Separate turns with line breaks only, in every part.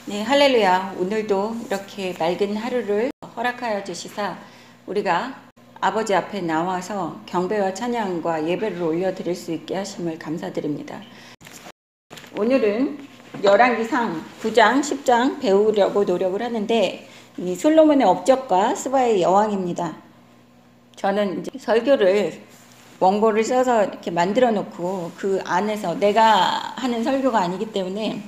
네, 할렐루야. 오늘도 이렇게 맑은 하루를 허락하여 주시사 우리가 아버지 앞에 나와서 경배와 찬양과 예배를 올려드릴 수 있게 하심을 감사드립니다. 오늘은 열왕기상 9장, 10장 배우려고 노력을 하는데 이 솔로몬의 업적과 스바의 여왕입니다. 저는 이제 설교를 원고를 써서 이렇게 만들어 놓고 그 안에서 내가 하는 설교가 아니기 때문에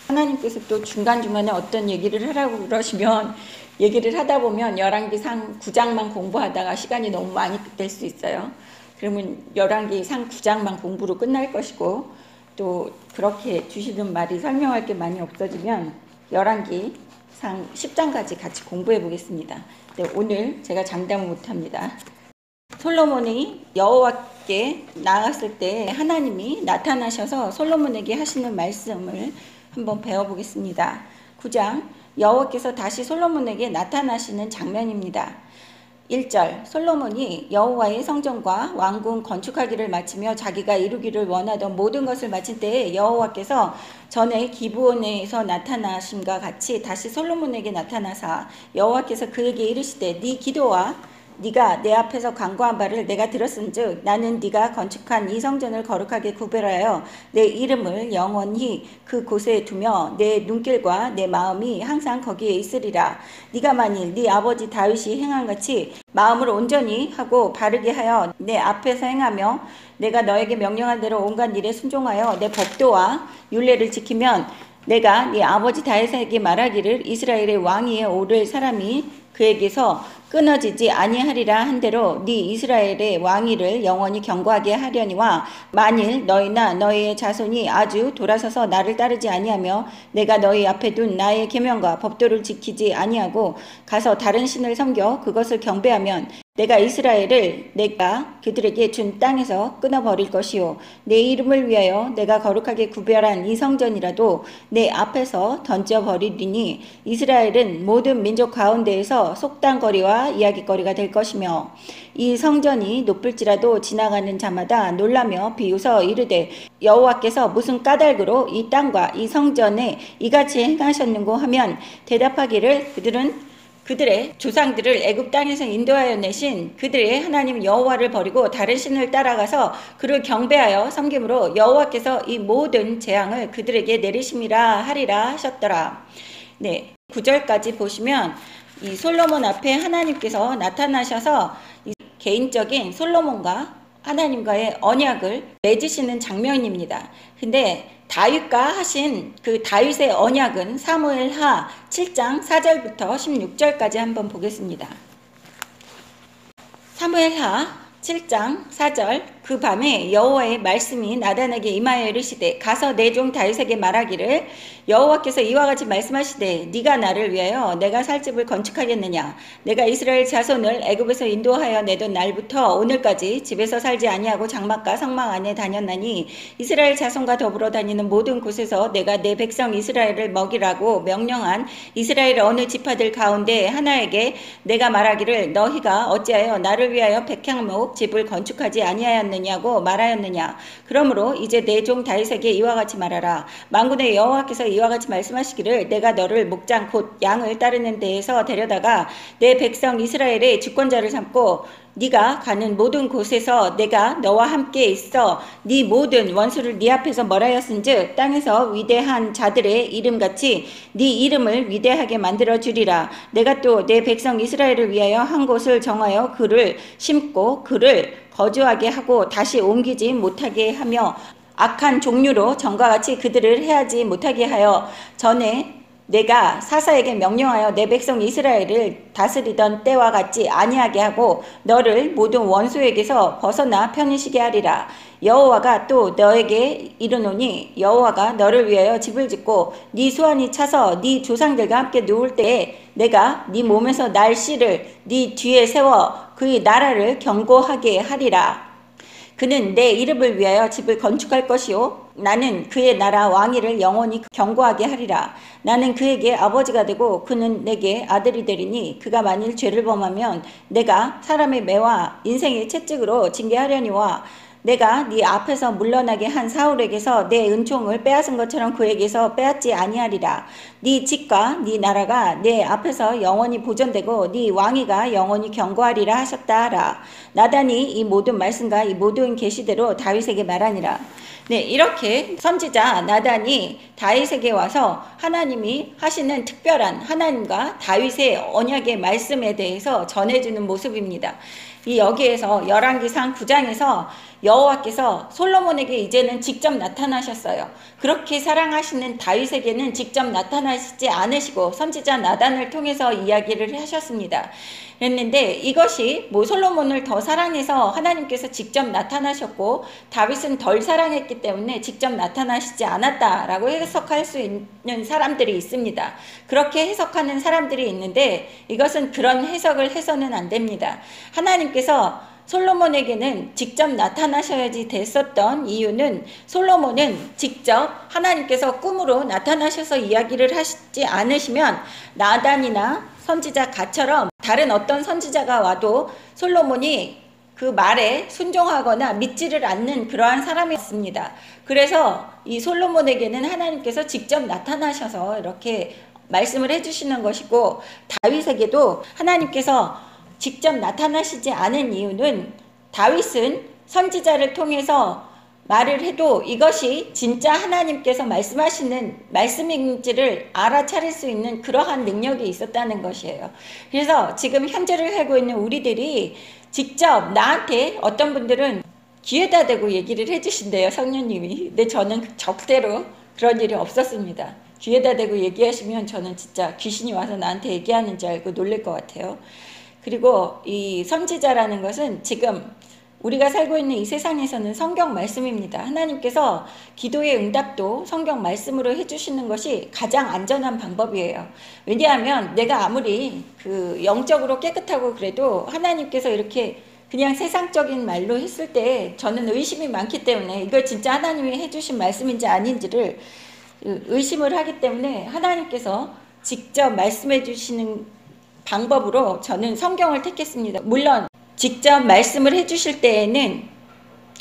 하나님께서 또 중간중간에 어떤 얘기를 하라고 그러시면 얘기를 하다 보면 열왕기상 9장만 공부하다가 시간이 너무 많이 될 수 있어요. 그러면 열왕기상 9장만 공부로 끝날 것이고, 또 그렇게 주시는 말이 설명할 게 많이 없어지면 열왕기상 10장까지 같이 공부해 보겠습니다. 네, 오늘 제가 장담을 못합니다. 솔로몬이 여호와께 나갔을 때 하나님이 나타나셔서 솔로몬에게 하시는 말씀을 한번 배워보겠습니다. 9장 여호와께서 다시 솔로몬에게 나타나시는 장면입니다. 1절 솔로몬이 여호와의 성전과 왕궁 건축하기를 마치며 자기가 이루기를 원하던 모든 것을 마친 때에 여호와께서 전에 기브온에서 나타나심과 같이 다시 솔로몬에게 나타나사 여호와께서 그에게 이르시되 네 기도와 네가 내 앞에서 간구한 바를 내가 들었은즉 나는 네가 건축한 이 성전을 거룩하게 구별하여 내 이름을 영원히 그 곳에 두며 내 눈길과 내 마음이 항상 거기에 있으리라. 네가 만일 네 아버지 다윗이 행한 같이 마음을 온전히 하고 바르게 하여 내 앞에서 행하며 내가 너에게 명령한 대로 온갖 일에 순종하여 내 법도와 율례를 지키면 내가 네 아버지 다윗에게 말하기를 이스라엘의 왕위에 오를 사람이 그에게서 끊어지지 아니하리라 한대로 네 이스라엘의 왕위를 영원히 견고하게 하려니와 만일 너희나 너희의 자손이 아주 돌아서서 나를 따르지 아니하며 내가 너희 앞에 둔 나의 계명과 법도를 지키지 아니하고 가서 다른 신을 섬겨 그것을 경배하면 내가 이스라엘을 내가 그들에게 준 땅에서 끊어버릴 것이요 내 이름을 위하여 내가 거룩하게 구별한 이 성전이라도 내 앞에서 던져버리리니 이스라엘은 모든 민족 가운데에서 속단거리와 이야기거리가 될 것이며 이 성전이 높을지라도 지나가는 자마다 놀라며 비웃어 이르되 여호와께서 무슨 까닭으로 이 땅과 이 성전에 이같이 행하셨는고 하면 대답하기를 그들의 조상들을 애굽 땅에서 인도하여 내신 그들의 하나님 여호와를 버리고 다른 신을 따라가서 그를 경배하여 섬김으로 여호와께서 이 모든 재앙을 그들에게 내리심이라 하리라 하셨더라. 네, 9절까지 보시면 이 솔로몬 앞에 하나님께서 나타나셔서 이 개인적인 솔로몬과 하나님과의 언약을 맺으시는 장면입니다. 근데 다윗과 하신 그 다윗의 언약은 사무엘하 7장 4절부터 16절까지 한번 보겠습니다. 사무엘하 7장 4절 그 밤에 여호와의 말씀이 나단에게 임하여 이르시되 가서 내 종 다윗에게 말하기를 여호와께서 이와 같이 말씀하시되 네가 나를 위하여 내가 살 집을 건축하겠느냐 내가 이스라엘 자손을 애굽에서 인도하여 내던 날부터 오늘까지 집에서 살지 아니하고 장막과 성막 안에 다녔나니 이스라엘 자손과 더불어 다니는 모든 곳에서 내가 내 백성 이스라엘을 먹이라고 명령한 이스라엘 어느 지파들 가운데 하나에게 내가 말하기를 너희가 어찌하여 나를 위하여 백향목 집을 건축하지 아니하였느냐고 말하였느냐. 그러므로 이제 내 종 다윗에게 이와 같이 말하라. 만군의 여호와께서 이와 같이 말씀하시기를 내가 너를 목장 곧 양을 따르는 데에서 데려다가 내 백성 이스라엘의 주권자를 삼고 네가 가는 모든 곳에서 내가 너와 함께 있어 네 모든 원수를 네 앞에서 멀하였은즉 땅에서 위대한 자들의 이름같이 네 이름을 위대하게 만들어 주리라. 내가 또 내 백성 이스라엘을 위하여 한 곳을 정하여 그를 심고 그를 거주하게 하고 다시 옮기지 못하게 하며 악한 종류로 전과 같이 그들을 해하지 못하게 하여 전에 내가 사사에게 명령하여 내 백성 이스라엘을 다스리던 때와 같이 아니하게 하고 너를 모든 원수에게서 벗어나 편히 쉬게 하리라. 여호와가 또 너에게 이르노니 여호와가 너를 위하여 집을 짓고 네 수완이 차서 네 조상들과 함께 누울 때에 내가 네 몸에서 날 씨를 네 뒤에 세워 그의 나라를 견고하게 하리라. 그는 내 이름을 위하여 집을 건축할 것이요 나는 그의 나라 왕위를 영원히 견고하게 하리라. 나는 그에게 아버지가 되고 그는 내게 아들이 되리니 그가 만일 죄를 범하면 내가 사람의 매와 인생의 채찍으로 징계하려니와 내가 네 앞에서 물러나게 한 사울에게서 내 은총을 빼앗은 것처럼 그에게서 빼앗지 아니하리라. 네 집과 네 나라가 내 앞에서 영원히 보존되고 네 왕위가 영원히 견고하리라 하셨다 하라. 나단이 이 모든 말씀과 이 모든 계시대로 다윗에게 말하니라. 네, 이렇게 선지자 나단이 다윗에게 와서 하나님이 하시는 특별한 하나님과 다윗의 언약의 말씀에 대해서 전해주는 모습입니다. 이 여기에서 열왕기상 9장에서 여호와께서 솔로몬에게 이제는 직접 나타나셨어요. 그렇게 사랑하시는 다윗에게는 직접 나타나시지 않으시고 선지자 나단을 통해서 이야기를 하셨습니다. 그랬는데 이것이 뭐 솔로몬을 더 사랑해서 하나님께서 직접 나타나셨고 다윗은 덜 사랑했기 때문에 직접 나타나시지 않았다라고 해석할 수 있는 사람들이 있습니다. 그렇게 해석하는 사람들이 있는데 이것은 그런 해석을 해서는 안 됩니다. 하나님께서 솔로몬에게는 직접 나타나셔야지 됐었던 이유는 솔로몬은 직접 하나님께서 꿈으로 나타나셔서 이야기를 하시지 않으시면 나단이나 선지자 갓처럼 다른 어떤 선지자가 와도 솔로몬이 그 말에 순종하거나 믿지를 않는 그러한 사람이었습니다. 그래서 이 솔로몬에게는 하나님께서 직접 나타나셔서 이렇게 말씀을 해주시는 것이고 다윗에게도 하나님께서 직접 나타나시지 않은 이유는 다윗은 선지자를 통해서 말을 해도 이것이 진짜 하나님께서 말씀하시는 말씀인지를 알아차릴 수 있는 그러한 능력이 있었다는 것이에요. 그래서 지금 현재를 살고 있는 우리들이 직접 나한테 어떤 분들은 귀에다 대고 얘기를 해주신대요, 성령님이. 근데 저는 절대로 그런 일이 없었습니다. 귀에다 대고 얘기하시면 저는 진짜 귀신이 와서 나한테 얘기하는 줄 알고 놀랄 것 같아요. 그리고 이 선지자라는 것은 지금 우리가 살고 있는 이 세상에서는 성경 말씀입니다. 하나님께서 기도의 응답도 성경 말씀으로 해주시는 것이 가장 안전한 방법이에요. 왜냐하면 내가 아무리 그 영적으로 깨끗하고 그래도 하나님께서 이렇게 그냥 세상적인 말로 했을 때 저는 의심이 많기 때문에 이걸 진짜 하나님이 해주신 말씀인지 아닌지를 의심을 하기 때문에 하나님께서 직접 말씀해 주시는 방법으로 저는 성경을 택했습니다. 물론 직접 말씀을 해주실 때에는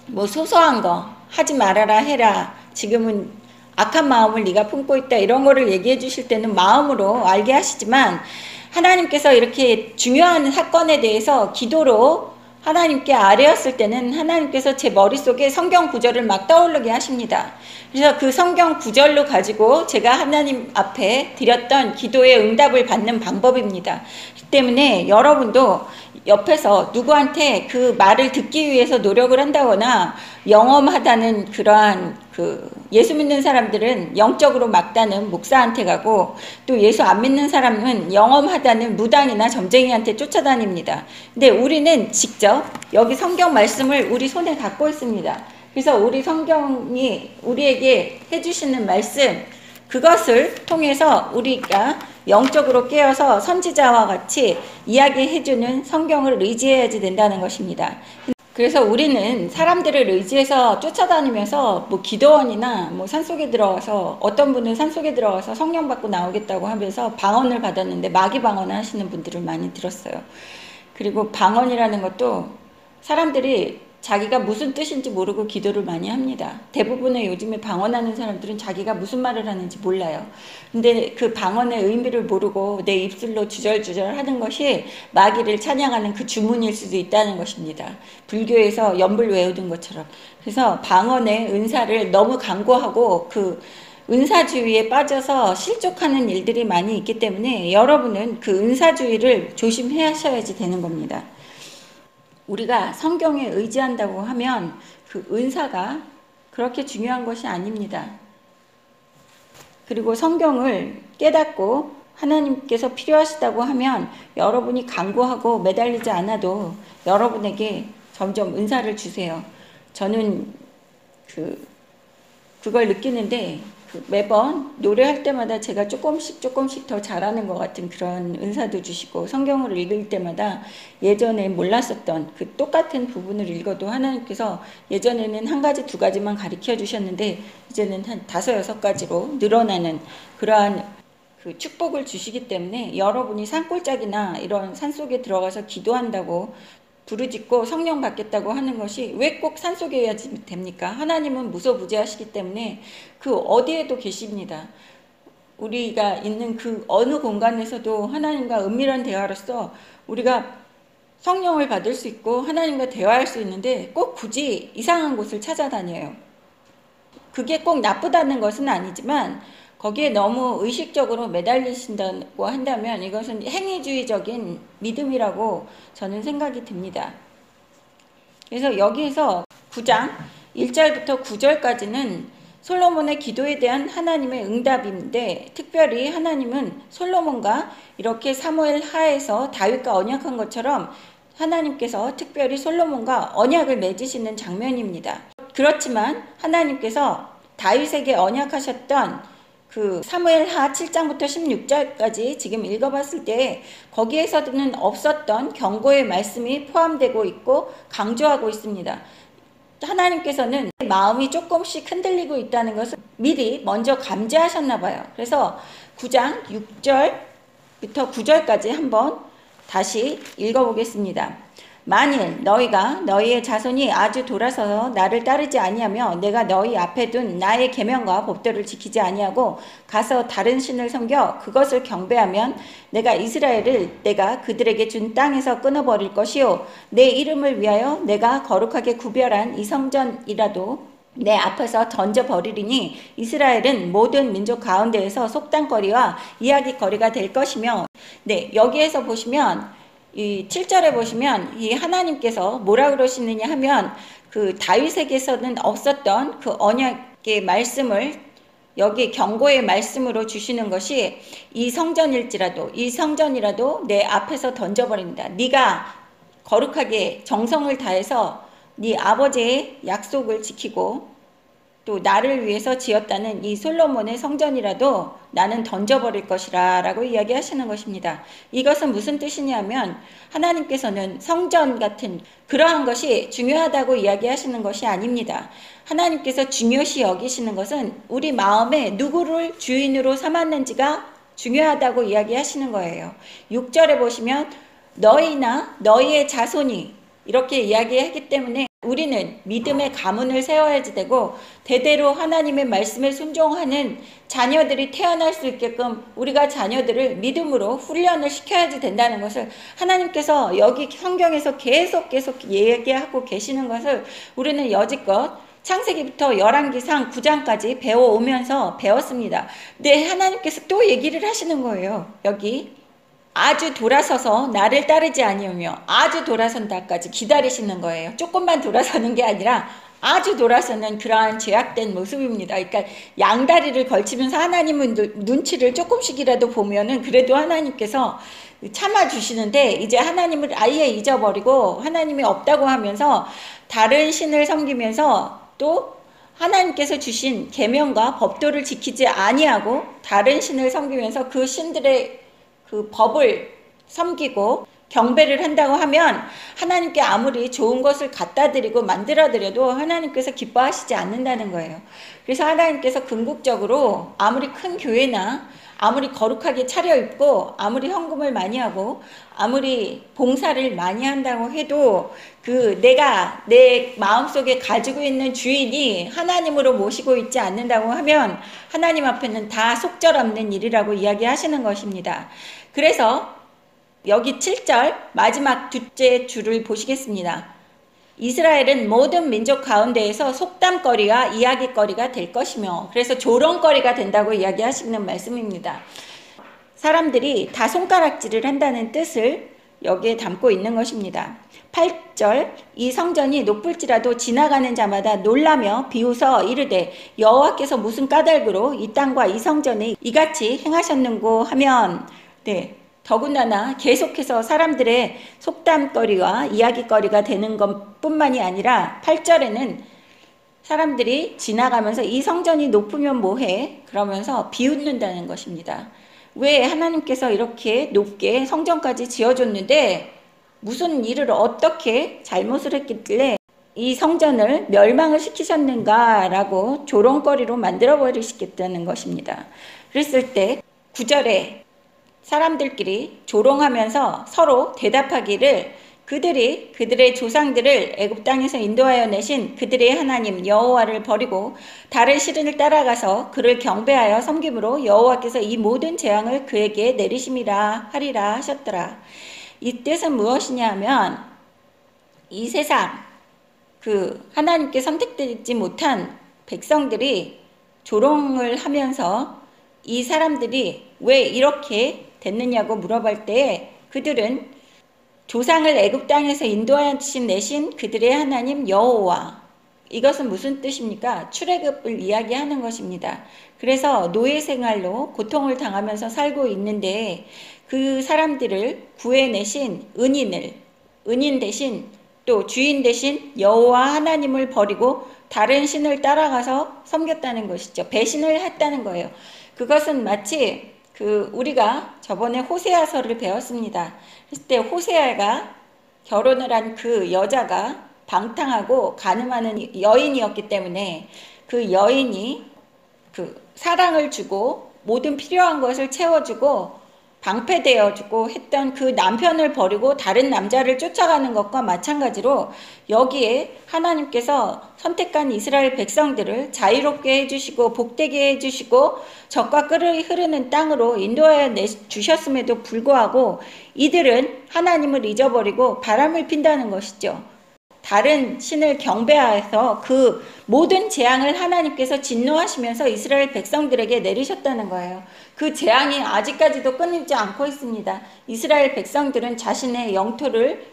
뭐 소소한 거 하지 말아라 해라 지금은 악한 마음을 네가 품고 있다 이런 거를 얘기해 주실 때는 마음으로 알게 하시지만 하나님께서 이렇게 중요한 사건에 대해서 기도로 하나님께 아뢰었을 때는 하나님께서 제 머릿속에 성경 구절을 막 떠오르게 하십니다. 그래서 그 성경 구절로 가지고 제가 하나님 앞에 드렸던 기도의 응답을 받는 방법입니다. 그렇기 때문에 여러분도 옆에서 누구한테 그 말을 듣기 위해서 노력을 한다거나 영험하다는 그러한 그 예수 믿는 사람들은 영적으로 막다는 목사한테 가고 또 예수 안 믿는 사람은 영험하다는 무당이나 점쟁이한테 쫓아다닙니다. 근데 우리는 직접 여기 성경 말씀을 우리 손에 갖고 있습니다. 그래서 우리 성경이 우리에게 해주시는 말씀 그것을 통해서 우리가 영적으로 깨어서 선지자와 같이 이야기해주는 성경을 의지해야지 된다는 것입니다. 그래서 우리는 사람들을 의지해서 쫓아다니면서 뭐 기도원이나 뭐 산속에 들어가서 어떤 분은 산속에 들어가서 성령 받고 나오겠다고 하면서 방언을 받았는데 마귀 방언을 하시는 분들을 많이 들었어요. 그리고 방언이라는 것도 사람들이 자기가 무슨 뜻인지 모르고 기도를 많이 합니다. 대부분의 요즘에 방언하는 사람들은 자기가 무슨 말을 하는지 몰라요. 근데 그 방언의 의미를 모르고 내 입술로 주절주절 하는 것이 마귀를 찬양하는 그 주문일 수도 있다는 것입니다. 불교에서 연불 외우는 것처럼. 그래서 방언의 은사를 너무 강구하고 그 은사주의에 빠져서 실족하는 일들이 많이 있기 때문에 여러분은 그 은사주의를 조심하셔야지 되는 겁니다. 우리가 성경에 의지한다고 하면 그 은사가 그렇게 중요한 것이 아닙니다. 그리고 성경을 깨닫고 하나님께서 필요하시다고 하면 여러분이 간구하고 매달리지 않아도 여러분에게 점점 은사를 주세요. 저는 그걸 느끼는데 매번 노래할 때마다 제가 조금씩 더 잘하는 것 같은 그런 은사도 주시고 성경을 읽을 때마다 예전에 몰랐었던 그 똑같은 부분을 읽어도 하나님께서 예전에는 한 가지 두 가지만 가르쳐 주셨는데 이제는 한 5, 6가지로 늘어나는 그러한 그 축복을 주시기 때문에 여러분이 산골짜기나 이런 산속에 들어가서 기도한다고 부르짖고 성령 받겠다고 하는 것이 왜 꼭 산속에 해야지 됩니까? 하나님은 무소부재하시기 때문에 그 어디에도 계십니다. 우리가 있는 그 어느 공간에서도 하나님과 은밀한 대화로서 우리가 성령을 받을 수 있고 하나님과 대화할 수 있는데 꼭 굳이 이상한 곳을 찾아다녀요. 그게 꼭 나쁘다는 것은 아니지만 거기에 너무 의식적으로 매달리신다고 한다면 이것은 행위주의적인 믿음이라고 저는 생각이 듭니다. 그래서 여기에서 9장 1절부터 9절까지는 솔로몬의 기도에 대한 하나님의 응답인데, 특별히 하나님은 솔로몬과 이렇게 사무엘 하에서 다윗과 언약한 것처럼 하나님께서 특별히 솔로몬과 언약을 맺으시는 장면입니다. 그렇지만 하나님께서 다윗에게 언약하셨던 그 사무엘 하 7장부터 16절까지 지금 읽어봤을 때 거기에서는 없었던 경고의 말씀이 포함되고 있고 강조하고 있습니다. 하나님께서는 마음이 조금씩 흔들리고 있다는 것을 미리 먼저 감지하셨나 봐요. 그래서 9장 6절부터 9절까지 한번 다시 읽어보겠습니다. 만일 너희가 너희의 자손이 아주 돌아서서 나를 따르지 아니하며 내가 너희 앞에 둔 나의 계명과 법도를 지키지 아니하고 가서 다른 신을 섬겨 그것을 경배하면 내가 이스라엘을 내가 그들에게 준 땅에서 끊어버릴 것이요 내 이름을 위하여 내가 거룩하게 구별한 이 성전이라도 내 앞에서 던져버리리니 이스라엘은 모든 민족 가운데에서 속담거리와 이야기거리가 될 것이며, 네, 여기에서 보시면 이 7절에 보시면 이 하나님께서 뭐라 그러시느냐 하면 그 다윗에게서는 없었던 그 언약의 말씀을 여기 경고의 말씀으로 주시는 것이 이 성전이라도 내 앞에서 던져버린다. 네가 거룩하게 정성을 다해서 네 아버지의 약속을 지키고 또 나를 위해서 지었다는 이 솔로몬의 성전이라도 나는 던져버릴 것이라 라고 이야기하시는 것입니다. 이것은 무슨 뜻이냐면 하나님께서는 성전 같은 그러한 것이 중요하다고 이야기하시는 것이 아닙니다. 하나님께서 중요시 여기시는 것은 우리 마음에 누구를 주인으로 삼았는지가 중요하다고 이야기하시는 거예요. 6절에 보시면 너희나 너희의 자손이 이렇게 이야기하기 때문에 우리는 믿음의 가문을 세워야지 되고 대대로 하나님의 말씀에 순종하는 자녀들이 태어날 수 있게끔 우리가 자녀들을 믿음으로 훈련을 시켜야지 된다는 것을 하나님께서 여기 성경에서 계속 얘기하고 계시는 것을 우리는 여지껏 창세기부터 열왕기상 9장까지 배워오면서 배웠습니다. 근데 하나님께서 또 얘기를 하시는 거예요. 여기 아주 돌아서서 나를 따르지 아니하며 아주 돌아선다까지 기다리시는 거예요. 조금만 돌아서는 게 아니라 아주 돌아서는 그러한 죄악된 모습입니다. 그러니까 양다리를 걸치면서 하나님은 눈치를 조금씩이라도 보면은 그래도 하나님께서 참아주시는데 이제 하나님을 아예 잊어버리고 하나님이 없다고 하면서 다른 신을 섬기면서 또 하나님께서 주신 계명과 법도를 지키지 아니하고 다른 신을 섬기면서 그 신들의 그 법을 섬기고 경배를 한다고 하면 하나님께 아무리 좋은 것을 갖다 드리고 만들어 드려도 하나님께서 기뻐하시지 않는다는 거예요. 그래서 하나님께서 궁극적으로 아무리 큰 교회나 아무리 거룩하게 차려입고 아무리 헌금을 많이 하고 아무리 봉사를 많이 한다고 해도 그 내가 내 마음속에 가지고 있는 주인이 하나님으로 모시고 있지 않는다고 하면 하나님 앞에는 다 속절없는 일이라고 이야기하시는 것입니다. 그래서 여기 7절 마지막 둘째 줄을 보시겠습니다. 이스라엘은 모든 민족 가운데에서 속담거리와 이야기거리가 될 것이며, 그래서 조롱거리가 된다고 이야기하시는 말씀입니다. 사람들이 다 손가락질을 한다는 뜻을 여기에 담고 있는 것입니다. 8절 이 성전이 높을지라도 지나가는 자마다 놀라며 비웃어 이르되 여호와께서 무슨 까닭으로 이 땅과 이 성전에 이같이 행하셨는고 하면, 네, 더군다나 계속해서 사람들의 속담거리와 이야기거리가 되는 것뿐만이 아니라 8절에는 사람들이 지나가면서 이 성전이 높으면 뭐해? 그러면서 비웃는다는 것입니다. 왜 하나님께서 이렇게 높게 성전까지 지어줬는데 무슨 일을 어떻게 잘못을 했길래 이 성전을 멸망을 시키셨는가 라고 조롱거리로 만들어버리시겠다는 것입니다. 그랬을 때 9절에 사람들끼리 조롱하면서 서로 대답하기를 그들이 그들의 조상들을 애굽 땅에서 인도하여 내신 그들의 하나님 여호와를 버리고 다른 신을 따라가서 그를 경배하여 섬김으로 여호와께서 이 모든 재앙을 그에게 내리심이라 하리라 하셨더라. 이 뜻은 무엇이냐 하면 이 세상 하나님께 선택되지 못한 백성들이 조롱을 하면서 이 사람들이 왜 이렇게 됐느냐고 물어볼 때 그들은 조상을 애굽 땅에서 인도하신 내신 그들의 하나님 여호와, 이것은 무슨 뜻입니까? 출애굽을 이야기하는 것입니다. 그래서 노예 생활로 고통을 당하면서 살고 있는데 그 사람들을 구해내신 은인 대신 또 주인 대신 여호와 하나님을 버리고 다른 신을 따라가서 섬겼다는 것이죠. 배신을 했다는 거예요. 그것은 마치 우리가 저번에 호세아서를 배웠습니다. 그랬을 때 호세아가 결혼을 한 그 여자가 방탕하고 가늠하는 여인이었기 때문에 그 여인이 사랑을 주고 모든 필요한 것을 채워주고 방패되어주고 했던 그 남편을 버리고 다른 남자를 쫓아가는 것과 마찬가지로 여기에 하나님께서 선택한 이스라엘 백성들을 자유롭게 해주시고 복되게 해주시고 젖과 꿀이 흐르는 땅으로 인도하여 주셨음에도 불구하고 이들은 하나님을 잊어버리고 바람을 핀다는 것이죠. 다른 신을 경배하여서 그 모든 재앙을 하나님께서 진노하시면서 이스라엘 백성들에게 내리셨다는 거예요. 그 재앙이 아직까지도 끊이지 않고 있습니다. 이스라엘 백성들은 자신의 영토를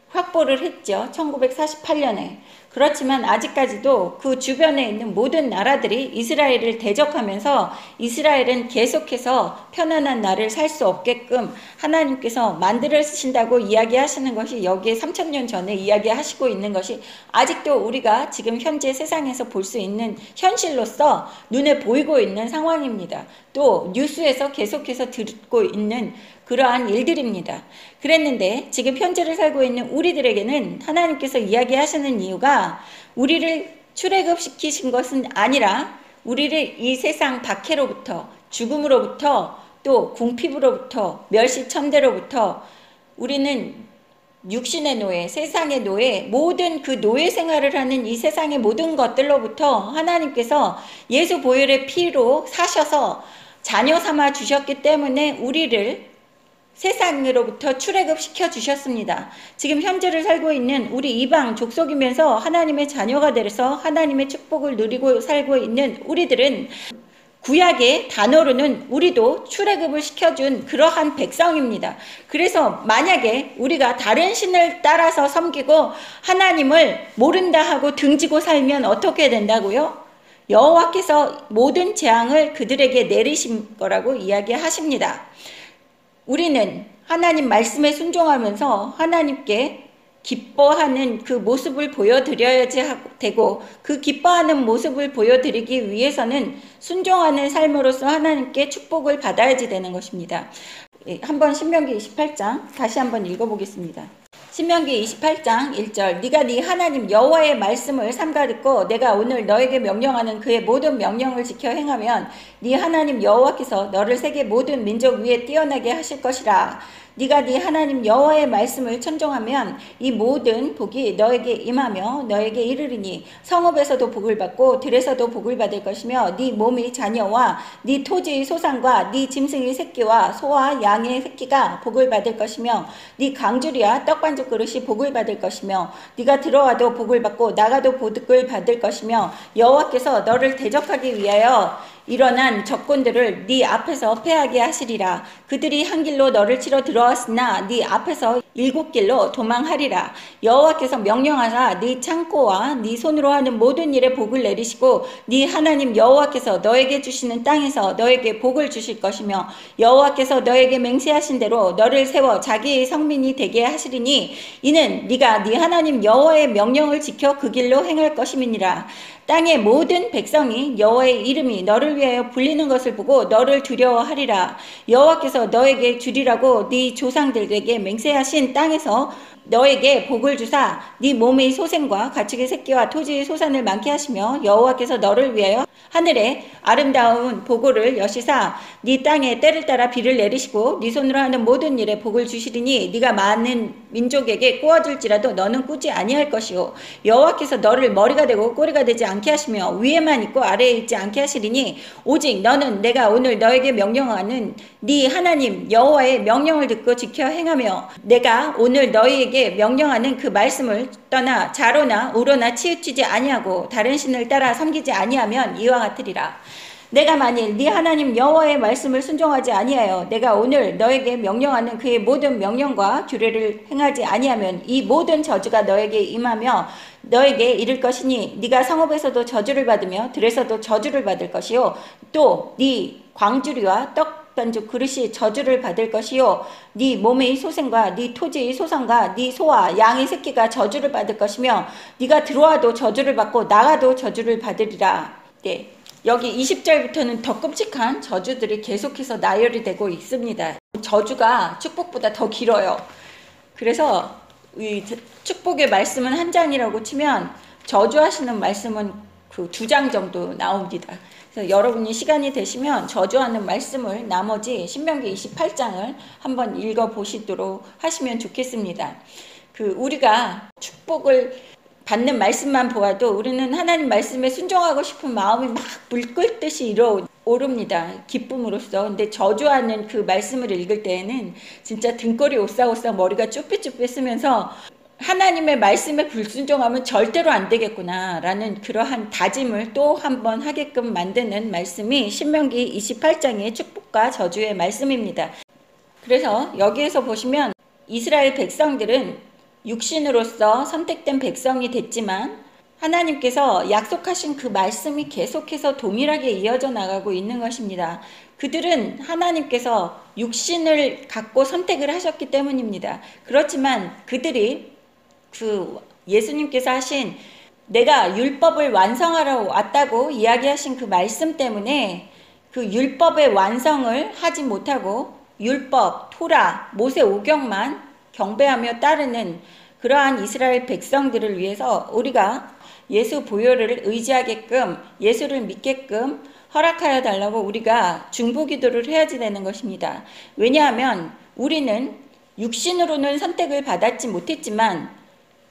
확보를 했죠. 1948년에. 그렇지만 아직까지도 그 주변에 있는 모든 나라들이 이스라엘을 대적하면서 이스라엘은 계속해서 편안한 날을 살 수 없게끔 하나님께서 만들으신다고 이야기하시는 것이 여기에 3000년 전에 이야기하시고 있는 것이 아직도 우리가 지금 현재 세상에서 볼 수 있는 현실로서 눈에 보이고 있는 상황입니다. 또 뉴스에서 계속해서 듣고 있는 그러한 일들입니다. 그랬는데 지금 현재를 살고 있는 우리들에게는 하나님께서 이야기하시는 이유가 우리를 출애굽시키신 것은 아니라 우리를 이 세상 박해로부터 죽음으로부터 또 궁핍으로부터 멸시천대로부터 우리는 육신의 노예, 세상의 노예, 모든 그 노예 생활을 하는 이 세상의 모든 것들로부터 하나님께서 예수 보혈의 피로 사셔서 자녀 삼아 주셨기 때문에 우리를 세상으로부터 출애굽시켜 주셨습니다. 지금 현재를 살고 있는 우리 이방 족속이면서 하나님의 자녀가 되어서 하나님의 축복을 누리고 살고 있는 우리들은 구약의 단어로는 우리도 출애굽을 시켜준 그러한 백성입니다. 그래서 만약에 우리가 다른 신을 따라서 섬기고 하나님을 모른다 하고 등지고 살면 어떻게 된다고요? 여호와께서 모든 재앙을 그들에게 내리신 거라고 이야기하십니다. 우리는 하나님 말씀에 순종하면서 하나님께 기뻐하는 그 모습을 보여드려야지 되고 그 기뻐하는 모습을 보여드리기 위해서는 순종하는 삶으로서 하나님께 축복을 받아야지 되는 것입니다. 한번 신명기 28장 다시 한번 읽어보겠습니다. 신명기 28장 1절 네가 네 하나님 여호와의 말씀을 삼가 듣고 내가 오늘 너에게 명령하는 그의 모든 명령을 지켜 행하면 네 하나님 여호와께서 너를 세계 모든 민족 위에 뛰어나게 하실 것이라. 네가 네 하나님 여호와의 말씀을 천종하면 이 모든 복이 너에게 임하며 너에게 이르리니 성읍에서도 복을 받고 들에서도 복을 받을 것이며 네 몸의 자녀와 네 토지의 소산과 네 짐승의 새끼와 소와 양의 새끼가 복을 받을 것이며 네 강주리와 떡반죽 그릇이 복을 받을 것이며 네가 들어와도 복을 받고 나가도 복을 받을 것이며 여호와께서 너를 대적하기 위하여 일어난 적군들을 네 앞에서 패하게 하시리라. 그들이 한 길로 너를 치러 들어왔으나 네 앞에서 7길로 도망하리라. 여호와께서 명령하사 네 창고와 네 손으로 하는 모든 일에 복을 내리시고 네 하나님 여호와께서 너에게 주시는 땅에서 너에게 복을 주실 것이며 여호와께서 너에게 맹세하신 대로 너를 세워 자기의 성민이 되게 하시리니 이는 네가 네 하나님 여호와의 명령을 지켜 그 길로 행할 것임이니라. 땅의 모든 백성이 여호와의 이름이 너를 위하여 불리는 것을 보고 너를 두려워하리라. 여호와께서 너에게 주리라고 네 조상들에게 맹세하신 땅에서 너에게 복을 주사 네 몸의 소생과 가축의 새끼와 토지의 소산을 많게 하시며 여호와께서 너를 위하여 하늘에 아름다운 보고를 여시사 네 땅에 때를 따라 비를 내리시고 네 손으로 하는 모든 일에 복을 주시리니 네가 많은 민족에게 꾸어줄지라도 너는 꾸지 아니할 것이요 여호와께서 너를 머리가 되고 꼬리가 되지 않게 하시며 위에만 있고 아래에 있지 않게 하시리니 오직 너는 내가 오늘 너에게 명령하는 네 하나님 여호와의 명령을 듣고 지켜 행하며 내가 오늘 너희에게 명령하는 그 말씀을 떠나 좌로나 우로나 치우치지 아니하고 다른 신을 따라 섬기지 아니하면 이와 같으리라. 내가 만일 네 하나님 여호와의 말씀을 순종하지 아니하여 내가 오늘 너에게 명령하는 그의 모든 명령과 규례를 행하지 아니하면 이 모든 저주가 너에게 임하며 너에게 이를 것이니 네가 성읍에서도 저주를 받으며 들에서도 저주를 받을 것이요 또 네 광주리와 떡 반죽 그릇이 저주를 받을 것이요 네 몸의 소생과 네 토지의 소산과 네 소와 양의 새끼가 저주를 받을 것이며 네가 들어와도 저주를 받고 나가도 저주를 받으리라. 네. 여기 20절부터는 더 끔찍한 저주들이 계속해서 나열이 되고 있습니다. 저주가 축복보다 더 길어요. 그래서 이 축복의 말씀은 한 장이라고 치면 저주하시는 말씀은 그 2장 정도 나옵니다. 그래서 여러분이 시간이 되시면 저주하는 말씀을 나머지 신명기 28장을 한번 읽어보시도록 하시면 좋겠습니다. 우리가 축복을 받는 말씀만 보아도 우리는 하나님 말씀에 순종하고 싶은 마음이 막 물 끓듯이 오릅니다. 기쁨으로써. 근데 저주하는 그 말씀을 읽을 때에는 진짜 등골이 오싹오싹 머리가 쭈뼛쭈뼛 쓰면서 하나님의 말씀에 불순종하면 절대로 안 되겠구나 라는 그러한 다짐을 또 한 번 하게끔 만드는 말씀이 신명기 28장의 축복과 저주의 말씀입니다. 그래서 여기에서 보시면 이스라엘 백성들은 육신으로서 선택된 백성이 됐지만 하나님께서 약속하신 그 말씀이 계속해서 동일하게 이어져 나가고 있는 것입니다. 그들은 하나님께서 육신을 갖고 선택을 하셨기 때문입니다. 그렇지만 그들이 예수님께서 하신 내가 율법을 완성하러 왔다고 이야기하신 그 말씀 때문에 그 율법의 완성을 하지 못하고 율법, 토라, 모세 오경만 경배하며 따르는 그러한 이스라엘 백성들을 위해서 우리가 예수 보혈을 의지하게끔 예수를 믿게끔 허락하여 달라고 우리가 중보기도를 해야지 되는 것입니다. 왜냐하면 우리는 육신으로는 선택을 받았지 못했지만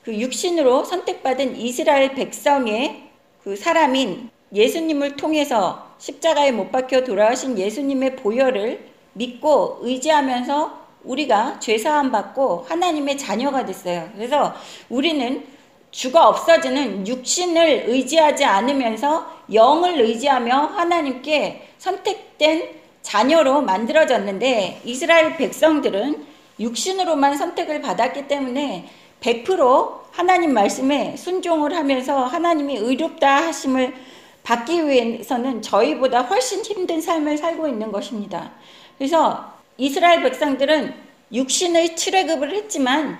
그 육신으로 선택받은 이스라엘 백성의 그 사람인 예수님을 통해서 십자가에 못 박혀 돌아가신 예수님의 보혈을 믿고 의지하면서 우리가 죄사함 받고 하나님의 자녀가 됐어요. 그래서 우리는 주가 없어지는 육신을 의지하지 않으면서 영을 의지하며 하나님께 선택된 자녀로 만들어졌는데 이스라엘 백성들은 육신으로만 선택을 받았기 때문에 100% 하나님 말씀에 순종을 하면서 하나님이 의롭다 하심을 받기 위해서는 저희보다 훨씬 힘든 삶을 살고 있는 것입니다. 그래서 이스라엘 백성들은 육신의 출애굽을 했지만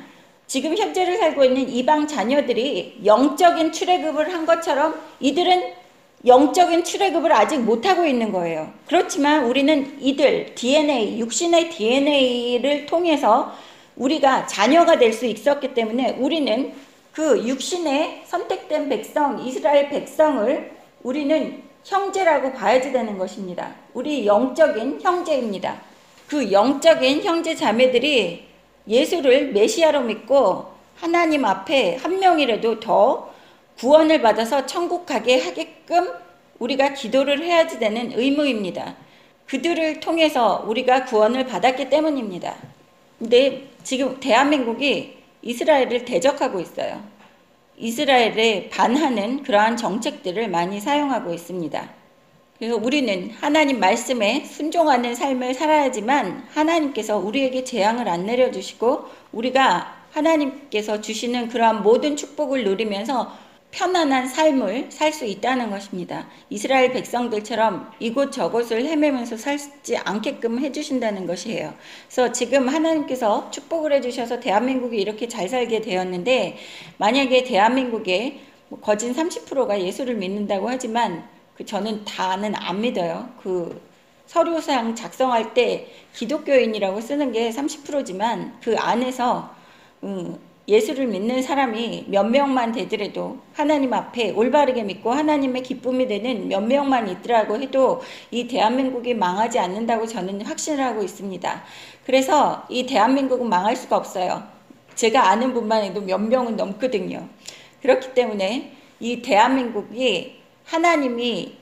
지금 현재를 살고 있는 이방 자녀들이 영적인 출애굽을 한 것처럼 이들은 영적인 출애굽을 아직 못하고 있는 거예요. 그렇지만 우리는 이들 DNA, 육신의 DNA를 통해서 우리가 자녀가 될 수 있었기 때문에 우리는 그 육신의 선택된 백성, 이스라엘 백성을 우리는 형제라고 봐야지 되는 것입니다. 우리 영적인 형제입니다. 그 영적인 형제 자매들이 예수를 메시아로 믿고 하나님 앞에 한 명이라도 더 구원을 받아서 천국 가게 하게끔 우리가 기도를 해야지 되는 의무입니다. 그들을 통해서 우리가 구원을 받았기 때문입니다. 근데 지금 대한민국이 이스라엘을 대적하고 있어요. 이스라엘에 반하는 그러한 정책들을 많이 사용하고 있습니다. 그래서 우리는 하나님 말씀에 순종하는 삶을 살아야지만 하나님께서 우리에게 재앙을 안 내려주시고 우리가 하나님께서 주시는 그러한 모든 축복을 누리면서 편안한 삶을 살 수 있다는 것입니다. 이스라엘 백성들처럼 이곳저곳을 헤매면서 살지 않게끔 해주신다는 것이에요. 그래서 지금 하나님께서 축복을 해주셔서 대한민국이 이렇게 잘 살게 되었는데 만약에 대한민국의 거진 30%가 예수를 믿는다고 하지만 저는 다는 안 믿어요. 서류상 작성할 때 기독교인이라고 쓰는 게 30%지만 그 안에서 예수를 믿는 사람이 몇 명만 되더라도 하나님 앞에 올바르게 믿고 하나님의 기쁨이 되는 몇 명만 있더라고 해도 이 대한민국이 망하지 않는다고 저는 확신을 하고 있습니다. 그래서 이 대한민국은 망할 수가 없어요. 제가 아는 분만 해도 몇 명은 넘거든요. 그렇기 때문에 이 대한민국이 하나님이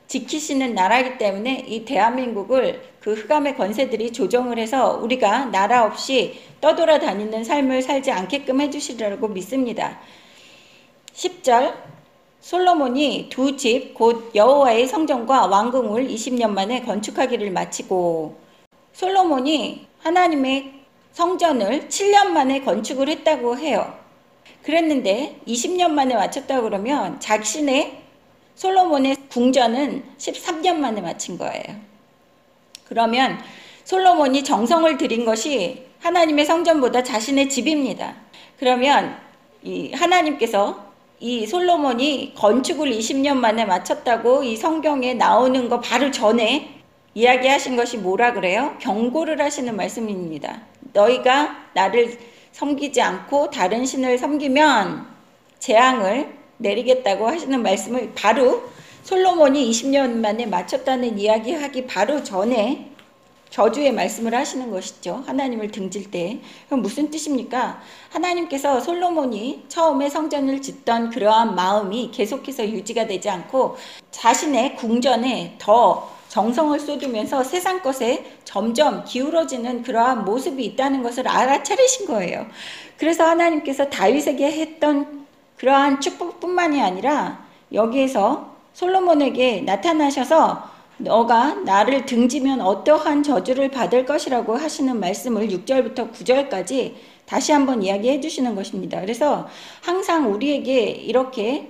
지키시는 나라이기 때문에 이 대한민국을 그 흑암의 권세들이 조정을 해서 우리가 나라 없이 떠돌아다니는 삶을 살지 않게끔 해주시리라고 믿습니다. 10절 솔로몬이 두 집 곧 여호와의 성전과 왕궁을 20년 만에 건축하기를 마치고, 솔로몬이 하나님의 성전을 7년 만에 건축을 했다고 해요. 그랬는데 20년 만에 마쳤다고 그러면 자신의 솔로몬의 궁전은 13년 만에 마친 거예요. 그러면 솔로몬이 정성을 들인 것이 하나님의 성전보다 자신의 집입니다. 그러면 이 하나님께서 이 솔로몬이 건축을 20년 만에 마쳤다고 이 성경에 나오는 거 바로 전에 이야기하신 것이 뭐라 그래요? 경고를 하시는 말씀입니다. 너희가 나를 섬기지 않고 다른 신을 섬기면 재앙을 내리겠다고 하시는 말씀을 바로 솔로몬이 20년 만에 마쳤다는 이야기하기 바로 전에 저주의 말씀을 하시는 것이죠. 하나님을 등질 때. 그럼 무슨 뜻입니까? 하나님께서 솔로몬이 처음에 성전을 짓던 그러한 마음이 계속해서 유지가 되지 않고 자신의 궁전에 더 정성을 쏟으면서 세상 것에 점점 기울어지는 그러한 모습이 있다는 것을 알아차리신 거예요. 그래서 하나님께서 다윗에게 했던 그러한 축복뿐만이 아니라 여기에서 솔로몬에게 나타나셔서 너가 나를 등지면 어떠한 저주를 받을 것이라고 하시는 말씀을 6절부터 9절까지 다시 한번 이야기해 주시는 것입니다. 그래서 항상 우리에게 이렇게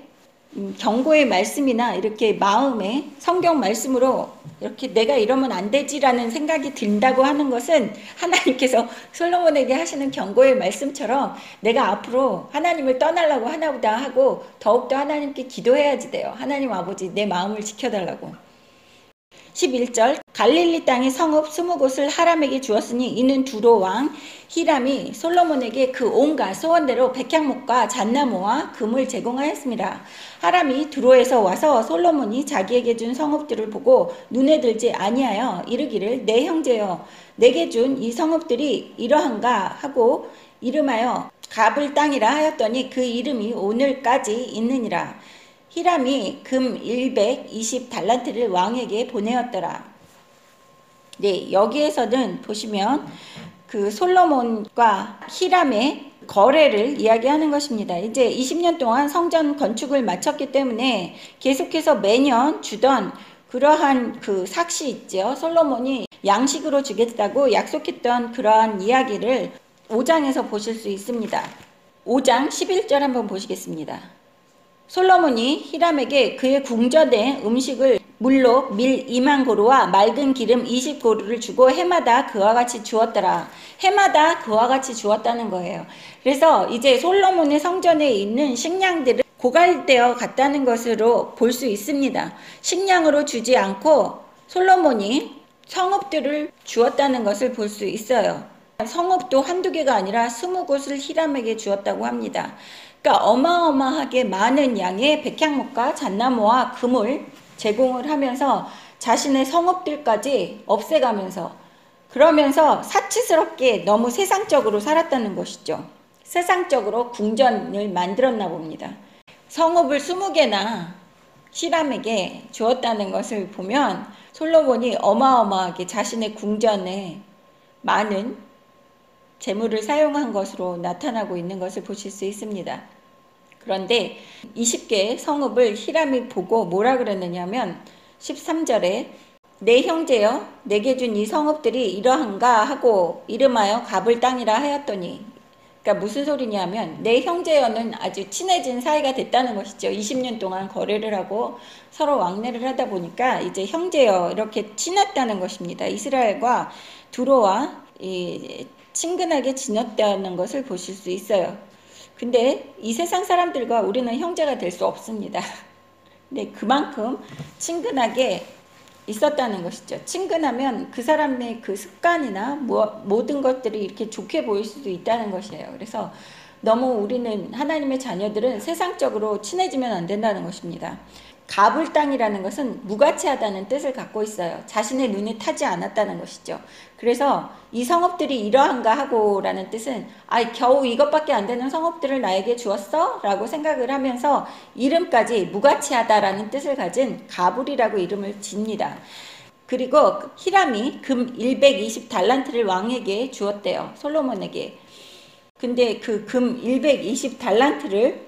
경고의 말씀이나 이렇게 마음에 성경 말씀으로 이렇게 내가 이러면 안 되지라는 생각이 든다고 하는 것은 하나님께서 솔로몬에게 하시는 경고의 말씀처럼 내가 앞으로 하나님을 떠나려고 하나보다 하고 더욱더 하나님께 기도해야지 돼요. 하나님 아버지 내 마음을 지켜달라고. 11절 갈릴리 땅의 성읍 20곳을 하람에게 주었으니 이는 두로 왕 히람이 솔로몬에게 그 온갖 소원대로 백향목과 잣나무와 금을 제공하였습니다. 하람이 두로에서 와서 솔로몬이 자기에게 준 성읍들을 보고 눈에 들지 아니하여 이르기를 내 형제여 내게 준 이 성읍들이 이러한가 하고 이름하여 갑을 땅이라 하였더니 그 이름이 오늘까지 있느니라. 히람이 금 120달란트를 왕에게 보내었더라. 네, 여기에서는 보시면 그 솔로몬과 히람의 거래를 이야기하는 것입니다. 이제 20년 동안 성전 건축을 마쳤기 때문에 계속해서 매년 주던 그러한 그 삭시 있죠. 솔로몬이 양식으로 주겠다고 약속했던 그러한 이야기를 5장에서 보실 수 있습니다. 5장 11절 한번 보시겠습니다. 솔로몬이 히람에게 그의 궁전에 음식을 물로 밀 2만 고루와 맑은 기름 20고루를 주고 해마다 그와 같이 주었더라. 해마다 그와 같이 주었다는 거예요. 그래서 이제 솔로몬의 성전에 있는 식량들을 고갈되어 갔다는 것으로 볼 수 있습니다. 식량으로 주지 않고 솔로몬이 성읍들을 주었다는 것을 볼 수 있어요. 성읍도 한두 개가 아니라 20곳을 히람에게 주었다고 합니다. 그러니까 어마어마하게 많은 양의 백향목과 잣나무와 금을 제공을 하면서 자신의 성읍들까지 없애가면서 그러면서 사치스럽게 너무 세상적으로 살았다는 것이죠. 세상적으로 궁전을 만들었나 봅니다. 성읍을 20개나 히람에게 주었다는 것을 보면 솔로몬이 어마어마하게 자신의 궁전에 많은 재물을 사용한 것으로 나타나고 있는 것을 보실 수 있습니다. 그런데 20개의 성읍을 히람이 보고 뭐라 그랬느냐면 13절에 내 형제여 내게 준 이 성읍들이 이러한가 하고 이름하여 갑을 땅이라 하였더니, 그러니까 무슨 소리냐면 내 형제여는 아주 친해진 사이가 됐다는 것이죠. 20년 동안 거래를 하고 서로 왕래를 하다 보니까 이제 형제여 이렇게 친했다는 것입니다. 이스라엘과 두로와 친근하게 지냈다는 것을 보실 수 있어요. 근데 이 세상 사람들과 우리는 형제가 될 수 없습니다. 근데 그만큼 친근하게 있었다는 것이죠. 친근하면 그 사람의 그 습관이나 모든 것들이 이렇게 좋게 보일 수도 있다는 것이에요. 그래서 너무 우리는 하나님의 자녀들은 세상적으로 친해지면 안 된다는 것입니다. 가불 땅이라는 것은 무가치하다는 뜻을 갖고 있어요. 자신의 눈에 타지 않았다는 것이죠. 그래서 이 성읍들이 이러한가 하고 라는 뜻은 겨우 이것밖에 안 되는 성읍들을 나에게 주었어? 라고 생각을 하면서 이름까지 무가치하다라는 뜻을 가진 가불이라고 이름을 짓니다. 그리고 히람이 금 120달란트를 왕에게 주었대요. 솔로몬에게. 근데 그 금 120달란트를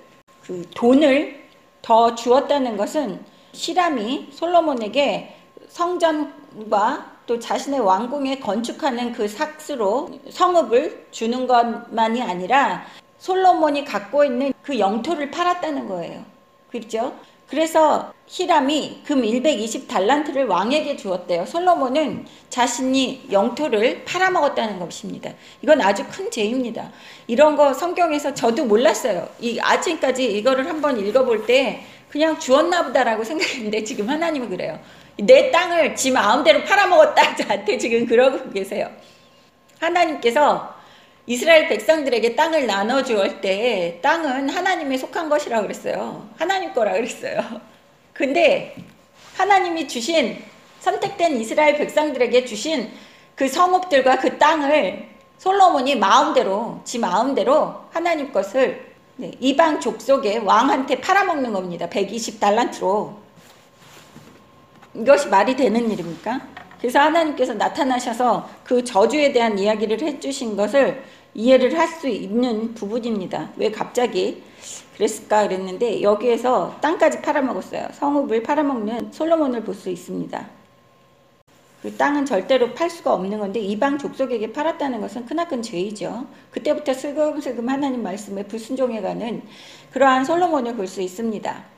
그 돈을 더 주었다는 것은 히람이 솔로몬에게 성전과 또 자신의 왕궁에 건축하는 그 삭스로 성읍을 주는 것만이 아니라 솔로몬이 갖고 있는 그 영토를 팔았다는 거예요. 그렇죠? 그래서 히람이 금 120달란트를 왕에게 주었대요. 솔로몬은 자신이 영토를 팔아먹었다는 것입니다. 이건 아주 큰 죄입니다. 이런 거 성경에서 저도 몰랐어요. 아직까지 이거를 한번 읽어볼 때 그냥 주었나 보다라고 생각했는데 지금 하나님은 그래요. 내 땅을 지 마음대로 팔아먹었다. 저한테 지금 그러고 계세요. 하나님께서 이스라엘 백성들에게 땅을 나눠주었을 때 땅은 하나님에 속한 것이라고 그랬어요. 하나님 거라고 그랬어요. 근데 하나님이 주신 선택된 이스라엘 백성들에게 주신 그 성읍들과 그 땅을 솔로몬이 마음대로 지 마음대로 하나님 것을 이방 족속의 왕한테 팔아먹는 겁니다. 120달란트로. 이것이 말이 되는 일입니까? 그래서 하나님께서 나타나셔서 그 저주에 대한 이야기를 해주신 것을 이해를 할 수 있는 부분입니다. 왜 갑자기 그랬을까 그랬는데 여기에서 땅까지 팔아먹었어요. 성읍을 팔아먹는 솔로몬을 볼 수 있습니다. 그 땅은 절대로 팔 수가 없는 건데 이방 족속에게 팔았다는 것은 크나큰 죄이죠. 그때부터 슬금슬금 하나님 말씀에 불순종해가는 그러한 솔로몬을 볼 수 있습니다.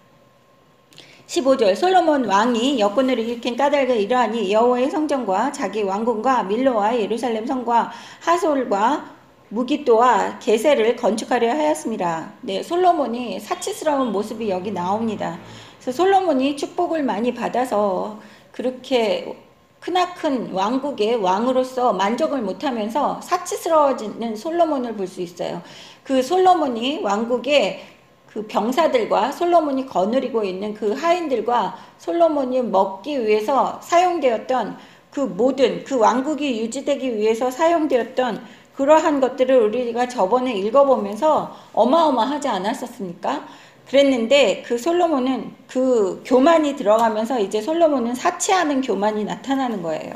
15절 솔로몬 왕이 여건을 일으킨 까닭을 이러하니 여호와의 성전과 자기 왕궁과 밀로와 예루살렘 성과 하솔과 무기또와 게셀을 건축하려 하였습니다. 네, 솔로몬이 사치스러운 모습이 여기 나옵니다. 그래서 솔로몬이 축복을 많이 받아서 그렇게 크나큰 왕국의 왕으로서 만족을 못하면서 사치스러워지는 솔로몬을 볼 수 있어요. 그 솔로몬이 왕국의 그 병사들과 솔로몬이 거느리고 있는 그 하인들과 솔로몬이 먹기 위해서 사용되었던 그 모든 그 왕국이 유지되기 위해서 사용되었던 그러한 것들을 우리가 저번에 읽어보면서 어마어마하지 않았었습니까? 그랬는데 그 솔로몬은 그 교만이 들어가면서 이제 솔로몬은 사치하는 교만이 나타나는 거예요.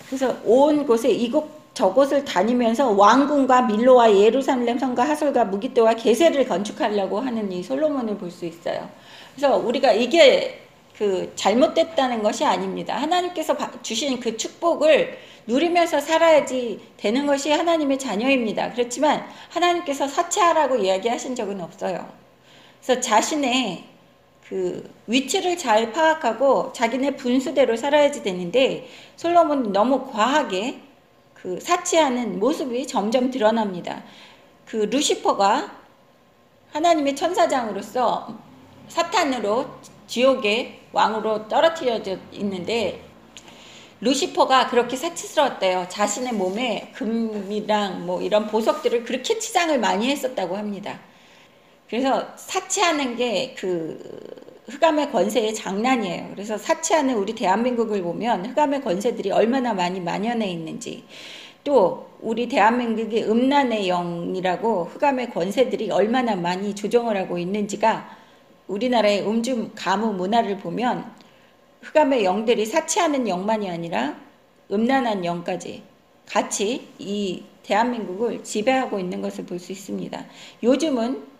그래서 온 곳에 이곳 저곳을 다니면서 왕궁과 밀로와 예루살렘 성과 하솔과 무기또와 게셀을 건축하려고 하는 이 솔로몬을 볼 수 있어요. 그래서 우리가 이게 그 잘못됐다는 것이 아닙니다. 하나님께서 주신 그 축복을 누리면서 살아야지 되는 것이 하나님의 자녀입니다. 그렇지만 하나님께서 사치하라고 이야기하신 적은 없어요. 그래서 자신의 그 위치를 잘 파악하고 자기네 분수대로 살아야지 되는데 솔로몬은 너무 과하게 그 사치하는 모습이 점점 드러납니다. 그 루시퍼가 하나님의 천사장으로서 사탄으로 지옥의 왕으로 떨어뜨려져 있는데 루시퍼가 그렇게 사치스러웠대요. 자신의 몸에 금이랑 뭐 이런 보석들을 그렇게 치장을 많이 했었다고 합니다. 그래서 사치하는 게 그 흑암의 권세의 장난이에요. 그래서 사치하는 우리 대한민국을 보면 흑암의 권세들이 얼마나 많이 만연해 있는지, 또 우리 대한민국의 음란의 영이라고 흑암의 권세들이 얼마나 많이 조정을 하고 있는지가 우리나라의 음주 가무 문화를 보면 흑암의 영들이 사치하는 영만이 아니라 음란한 영까지 같이 이 대한민국을 지배하고 있는 것을 볼 수 있습니다. 요즘은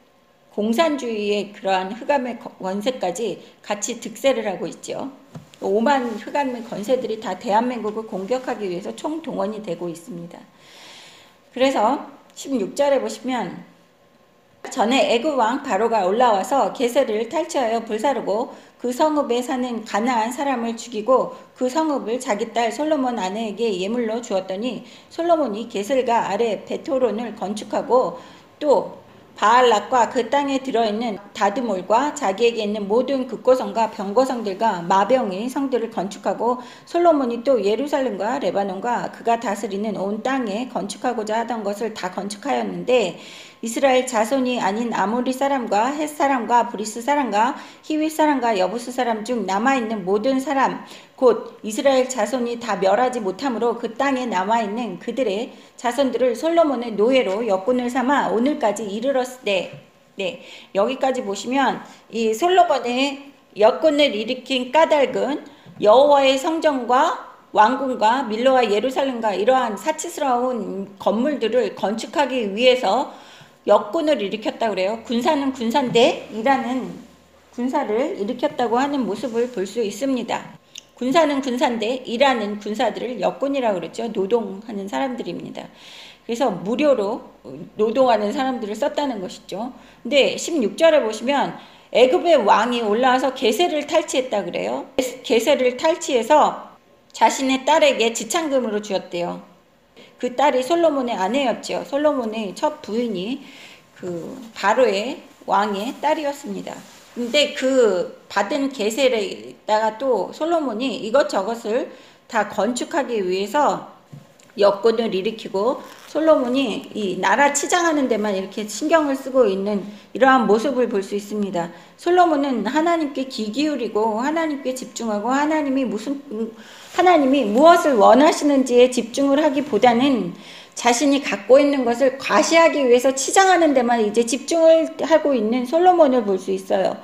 공산주의의 그러한 흑암의 권세까지 같이 득세를 하고 있죠. 오만 흑암의 권세들이 다 대한민국을 공격하기 위해서 총동원이 되고 있습니다. 그래서 16절에 보시면 전에 애굽 왕 바로가 올라와서 게셀을 탈취하여 불사르고 그 성읍에 사는 가나안 사람을 죽이고 그 성읍을 자기 딸 솔로몬 아내에게 예물로 주었더니 솔로몬이 게셀과 아래 베토론을 건축하고 또 바알락과 그 땅에 들어있는 다드몰과 자기에게 있는 모든 극고성과 병고성들과 마병의 성들을 건축하고 솔로몬이 또 예루살렘과 레바논과 그가 다스리는 온 땅에 건축하고자 하던 것을 다 건축하였는데 이스라엘 자손이 아닌 아모리 사람과 헷 사람과 브리스 사람과 히윗 사람과 여부스 사람 중 남아있는 모든 사람 곧 이스라엘 자손이 다 멸하지 못하므로 그 땅에 남아있는 그들의 자손들을 솔로몬의 노예로 역군을 삼아 오늘까지 이르렀으되. 네, 여기까지 보시면 이 솔로몬의 역군을 일으킨 까닭은 여호와의 성전과 왕궁과 밀로와 예루살렘과 이러한 사치스러운 건물들을 건축하기 위해서 역군을 일으켰다고 그래요. 군사는 군사인데 일하는 군사를 일으켰다고 하는 모습을 볼 수 있습니다. 군사는 군사인데 일하는 군사들을 역군이라고 그랬죠. 노동하는 사람들입니다. 그래서 무료로 노동하는 사람들을 썼다는 것이죠. 근데 16절에 보시면 애굽의 왕이 올라와서 게셀을 탈취했다 그래요. 게셀을 탈취해서 자신의 딸에게 지참금으로 주었대요. 그 딸이 솔로몬의 아내였죠. 솔로몬의 첫 부인이 그 바로의 왕의 딸이었습니다. 근데 그 받은 게셀에다가 또 솔로몬이 이것저것을 다 건축하기 위해서 역군을 일으키고 솔로몬이 이 나라 치장하는 데만 이렇게 신경을 쓰고 있는 이러한 모습을 볼 수 있습니다. 솔로몬은 하나님께 귀 기울이고 하나님께 집중하고 하나님이 무엇을 원하시는지에 집중을 하기보다는 자신이 갖고 있는 것을 과시하기 위해서 치장하는 데만 이제 집중을 하고 있는 솔로몬을 볼 수 있어요.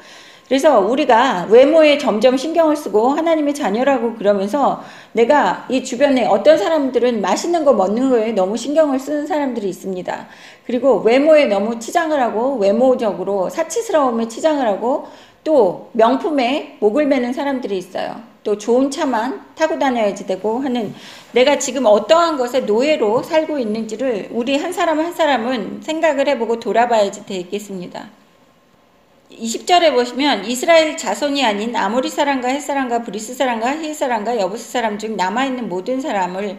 그래서 우리가 외모에 점점 신경을 쓰고 하나님의 자녀라고 그러면서 내가 이 주변에 어떤 사람들은 맛있는 거 먹는 거에 너무 신경을 쓰는 사람들이 있습니다. 그리고 외모에 너무 치장을 하고 외모적으로 사치스러움에 치장을 하고 또 명품에 목을 매는 사람들이 있어요. 또 좋은 차만 타고 다녀야지 되고 하는 내가 지금 어떠한 것에 노예로 살고 있는지를 우리 한 사람 한 사람은 생각을 해보고 돌아봐야지 되겠습니다. 20절에 보시면 이스라엘 자손이 아닌 아모리 사람과 헷 사람과 브리스 사람과 히윗 사람과 여부스 사람 중 남아있는 모든 사람을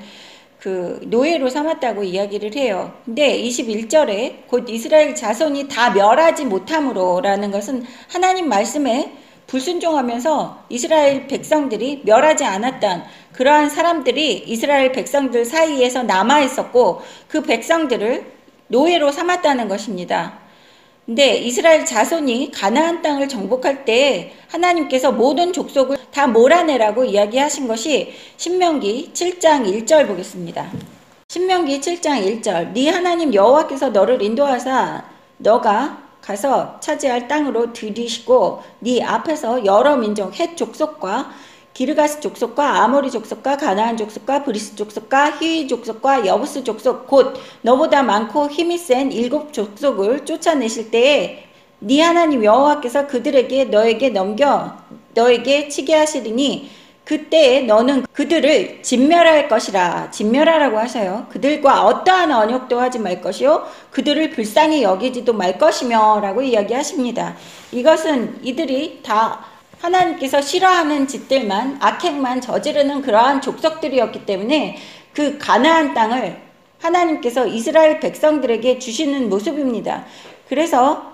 그 노예로 삼았다고 이야기를 해요. 근데 21절에 곧 이스라엘 자손이 다 멸하지 못함으로 라는 것은 하나님 말씀에 불순종하면서 이스라엘 백성들이 멸하지 않았던 그러한 사람들이 이스라엘 백성들 사이에서 남아있었고 그 백성들을 노예로 삼았다는 것입니다. 근데 이스라엘 자손이 가나안 땅을 정복할 때 하나님께서 모든 족속을 다 몰아내라고 이야기하신 것이 신명기 7장 1절 보겠습니다. 신명기 7장 1절 네 하나님 여호와께서 너를 인도하사 너가 가서 차지할 땅으로 들이시고 네 앞에서 여러 민족 헷 족속과 기르가스 족속과 아모리 족속과 가나안 족속과 브리스 족속과 히위 족속과 여부스 족속 곧 너보다 많고 힘이 센 7 족속을 쫓아내실 때에 네 하나님 여호와께서 그들에게 너에게 넘겨 너에게 치게 하시리니 그때에 너는 그들을 진멸할 것이라. 진멸하라고 하셔요. 그들과 어떠한 언역도 하지 말 것이요 그들을 불쌍히 여기지도 말 것이며 라고 이야기하십니다. 이것은 이들이 다 하나님께서 싫어하는 짓들만 악행만 저지르는 그러한 족속들이었기 때문에 그 가나안 땅을 하나님께서 이스라엘 백성들에게 주시는 모습입니다. 그래서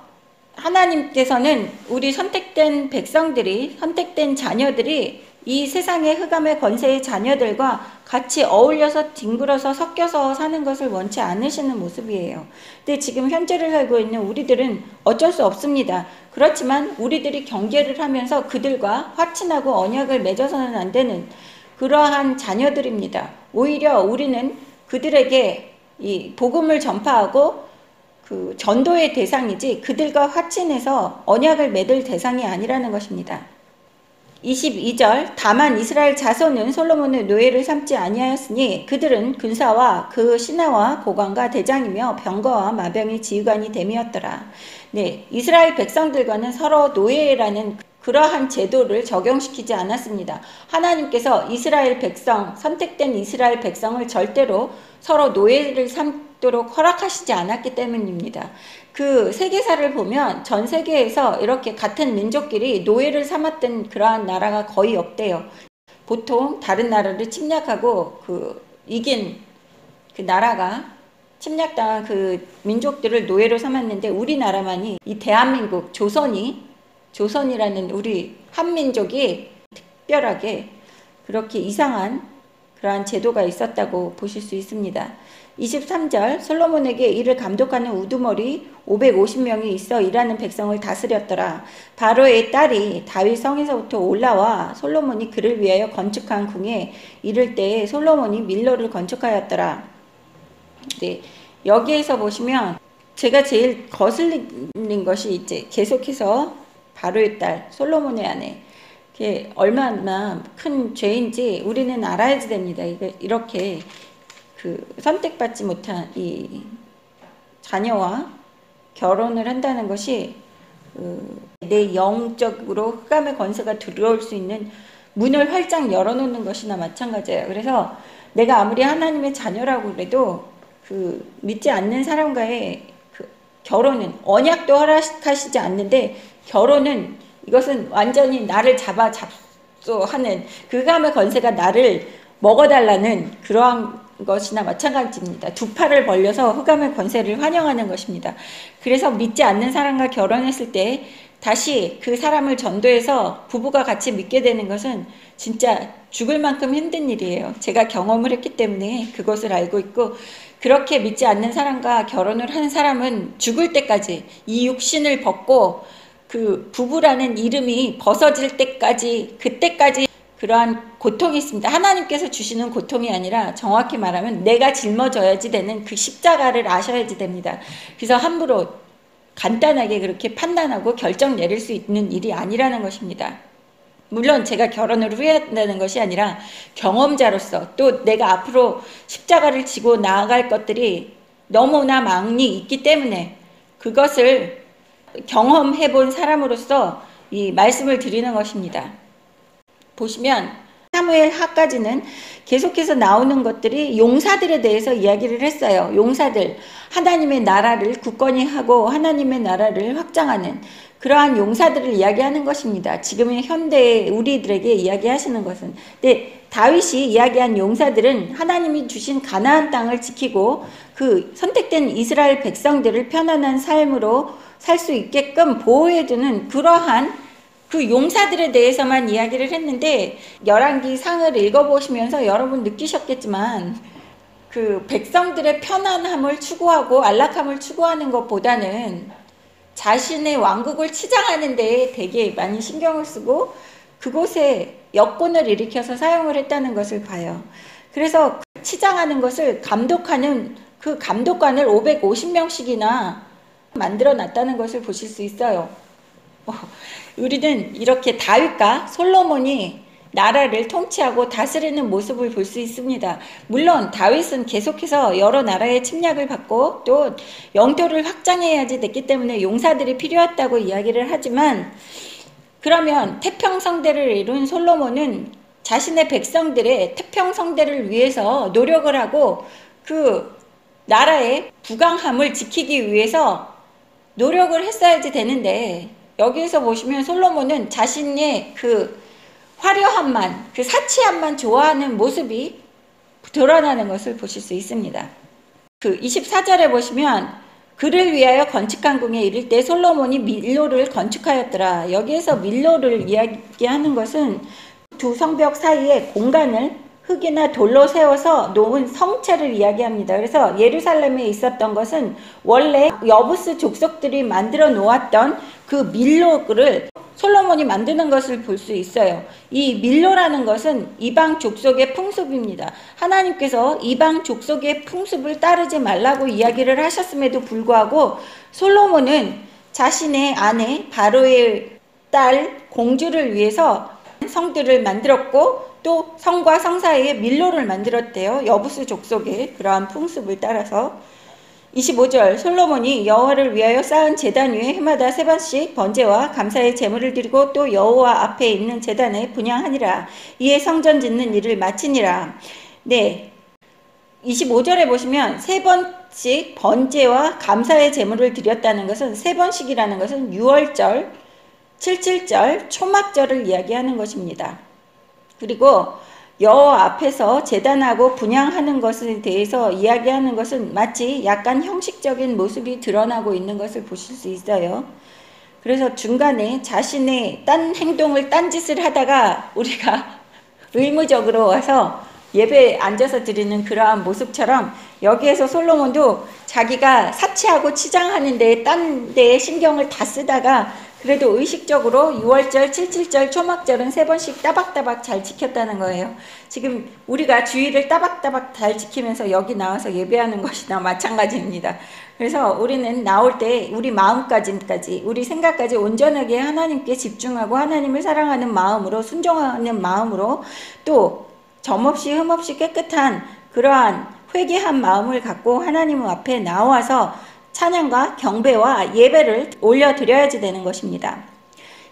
하나님께서는 우리 선택된 백성들이 선택된 자녀들이 이 세상의 흑암의 권세의 자녀들과 같이 어울려서 뒹굴어서 섞여서 사는 것을 원치 않으시는 모습이에요. 근데 지금 현재를 살고 있는 우리들은 어쩔 수 없습니다. 그렇지만 우리들이 경계를 하면서 그들과 화친하고 언약을 맺어서는 안 되는 그러한 자녀들입니다. 오히려 우리는 그들에게 이 복음을 전파하고 그 전도의 대상이지 그들과 화친해서 언약을 맺을 대상이 아니라는 것입니다. 22절 다만 이스라엘 자손은 솔로몬의 노예를 삼지 아니하였으니 그들은 군사와 그 신하와 고관과 대장이며 병거와 마병의 지휘관이 됨이었더라. 네, 이스라엘 백성들과는 서로 노예라는 그러한 제도를 적용시키지 않았습니다. 하나님께서 이스라엘 백성, 선택된 이스라엘 백성을 절대로 서로 노예를 삼도록 허락하시지 않았기 때문입니다. 그 세계사를 보면 전 세계에서 이렇게 같은 민족끼리 노예를 삼았던 그러한 나라가 거의 없대요. 보통 다른 나라를 침략하고 이긴 그 나라가 침략당한 그 민족들을 노예로 삼았는데 우리나라만이 이 대한민국 조선이라는 우리 한민족이 특별하게 그렇게 이상한 그러한 제도가 있었다고 보실 수 있습니다. 23절 솔로몬에게 이를 감독하는 우두머리 550명이 있어 일하는 백성을 다스렸더라. 바로의 딸이 다윗 성에서부터 올라와 솔로몬이 그를 위하여 건축한 궁에 이를 때에 솔로몬이 밀로를 건축하였더라. 네, 여기에서 보시면 제가 제일 거슬리는 것이 이제 계속해서 바로의 딸 솔로몬의 아내, 그게 얼마나 큰 죄인지 우리는 알아야지 됩니다. 이렇게 선택받지 못한 이 자녀와 결혼을 한다는 것이 내 영적으로 흑암의 권세가 들어올 수 있는 문을 활짝 열어놓는 것이나 마찬가지예요. 그래서 내가 아무리 하나님의 자녀라고 그래도 믿지 않는 사람과의 결혼은, 언약도 허락하시지 않는데 결혼은, 이것은 완전히 나를 잡소하는 흑암의 권세가 나를 먹어달라는 그러한 것이나 마찬가지입니다. 두 팔을 벌려서 흑암의 권세를 환영하는 것입니다. 그래서 믿지 않는 사람과 결혼했을 때 다시 그 사람을 전도해서 부부가 같이 믿게 되는 것은 진짜 죽을 만큼 힘든 일이에요. 제가 경험을 했기 때문에 그것을 알고 있고, 그렇게 믿지 않는 사람과 결혼을 한 사람은 죽을 때까지 이 육신을 벗고 그 부부라는 이름이 벗어질 때까지, 그때까지 그러한 고통이 있습니다. 하나님께서 주시는 고통이 아니라 정확히 말하면 내가 짊어져야지 되는 그 십자가를 아셔야지 됩니다. 그래서 함부로 간단하게 그렇게 판단하고 결정 내릴 수 있는 일이 아니라는 것입니다. 물론 제가 결혼을 후회한다는 것이 아니라 경험자로서 또 내가 앞으로 십자가를 지고 나아갈 것들이 너무나 많이 있기 때문에 그것을 경험해 본 사람으로서 이 말씀을 드리는 것입니다. 보시면 사무엘 하까지는 계속해서 나오는 것들이 용사들에 대해서 이야기를 했어요. 용사들, 하나님의 나라를 굳건히 하고 하나님의 나라를 확장하는 그러한 용사들을 이야기하는 것입니다. 지금의 현대의 우리들에게 이야기하시는 것은. 근데 다윗이 이야기한 용사들은 하나님이 주신 가나안 땅을 지키고 그 선택된 이스라엘 백성들을 편안한 삶으로 살 수 있게끔 보호해주는 그러한 그 용사들에 대해서만 이야기를 했는데, 열왕기 상을 읽어보시면서 여러분 느끼셨겠지만 그 백성들의 편안함을 추구하고 안락함을 추구하는 것보다는 자신의 왕국을 치장하는 데에 되게 많이 신경을 쓰고 그곳에 여건을 일으켜서 사용을 했다는 것을 봐요. 그래서 치장하는 것을 감독하는 그 감독관을 550명씩이나 만들어 놨다는 것을 보실 수 있어요. 우리는 이렇게 다윗과 솔로몬이 나라를 통치하고 다스리는 모습을 볼 수 있습니다. 물론 다윗은 계속해서 여러 나라의 침략을 받고 또 영토를 확장해야지 됐기 때문에 용사들이 필요했다고 이야기를 하지만, 그러면 태평성대를 이룬 솔로몬은 자신의 백성들의 태평성대를 위해서 노력을 하고 그 나라의 부강함을 지키기 위해서 노력을 했어야지 되는데, 여기에서 보시면 솔로몬은 자신의 그 화려함만, 그 사치함만 좋아하는 모습이 드러나는 것을 보실 수 있습니다. 그 24절에 보시면 그를 위하여 건축한 궁에 이를 때 솔로몬이 밀로를 건축하였더라. 여기에서 밀로를 이야기하는 것은 두 성벽 사이에 공간을 흙이나 돌로 세워서 놓은 성체를 이야기합니다. 그래서 예루살렘에 있었던 것은 원래 여부스 족속들이 만들어 놓았던 그 밀로를 솔로몬이 만드는 것을 볼 수 있어요. 이 밀로라는 것은 이방 족속의 풍습입니다. 하나님께서 이방 족속의 풍습을 따르지 말라고 이야기를 하셨음에도 불구하고 솔로몬은 자신의 아내 바로의 딸 공주를 위해서 성들을 만들었고 또 성과 성 사이에 밀로를 만들었대요. 여부스 족속의 그러한 풍습을 따라서. 25절 솔로몬이 여호와를 위하여 쌓은 제단 위에 해마다 3번씩 번제와 감사의 제물을 드리고 또 여호와 앞에 있는 제단에 분향하니라. 이에 성전 짓는 일을 마치니라. 네, 25절에 보시면 3번씩 번제와 감사의 제물을 드렸다는 것은, 3번씩이라는 것은 6월절, 77절, 초막절을 이야기하는 것입니다. 그리고 여호와 앞에서 제단하고 분향하는 것에 대해서 이야기하는 것은 마치 약간 형식적인 모습이 드러나고 있는 것을 보실 수 있어요. 그래서 중간에 자신의 딴 행동을 딴짓을 하다가 우리가 의무적으로 와서 예배에 앉아서 드리는 그러한 모습처럼 여기에서 솔로몬도 자기가 사치하고 치장하는데 딴 데에 신경을 다 쓰다가 그래도 의식적으로 6월절, 77절, 초막절은 3번씩 따박따박 잘 지켰다는 거예요. 지금 우리가 주일을 따박따박 잘 지키면서 여기 나와서 예배하는 것이나 마찬가지입니다. 그래서 우리는 나올 때 우리 마음까지 우리 생각까지 온전하게 하나님께 집중하고 하나님을 사랑하는 마음으로 순종하는 마음으로 또 점없이 흠없이 깨끗한 그러한 회개한 마음을 갖고 하나님 앞에 나와서 찬양과 경배와 예배를 올려드려야지 되는 것입니다.